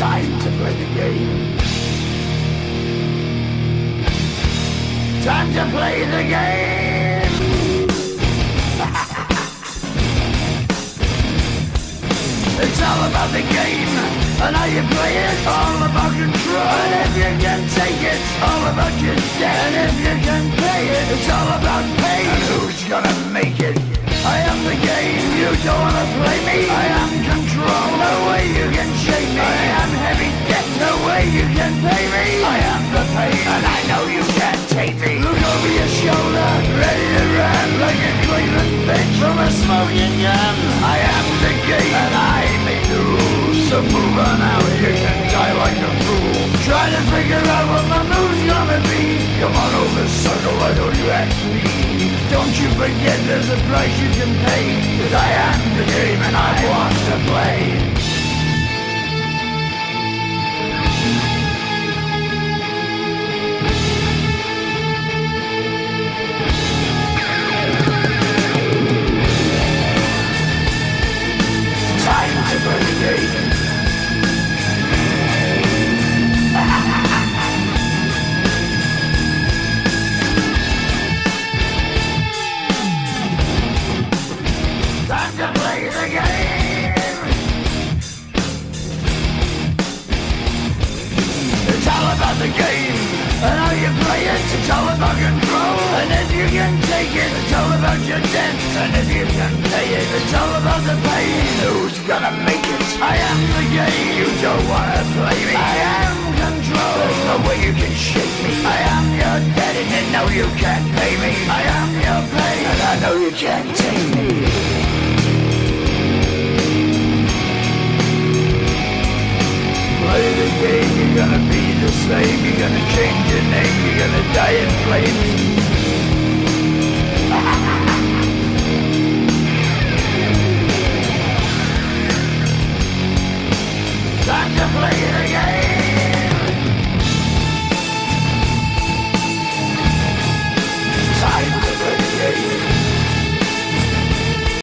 Time to play the game. Time to play the game. It's all about the game and how you play it. All about control, and if you can take it, all about your debt. And if you can pay it, it's all about pain. And who's gonna make it? I am the game, you don't wanna play me. I am control, no way you can shake me. I am heavy debt, no way you can pay me. I am the pain, and I know you can't take me. Look over your shoulder, ready to run like a Cleveland bitch from a smoking gun. I am the game, and I may lose. So move on out, you can die like a fool. Try to figure out what my move's gonna be. Come on over, circle, why don't you ask me? Don't you forget there's a price you can pay. 'Cause I am the game and I want to play. Time to play the game. Time to play the game. It's all about the game and how you play it. It's all about control, and if you can take it, it's all about your debt. And if you can pay it, it's all about the pain. Who's gonna make it? I am the game. You don't wanna play me. I am control. There's no way you can shake me. I am your debt, and you know you can't pay me. I am your pain, and I know you can't take me. Play the game, you're gonna be the slave. You're gonna change your name, you're gonna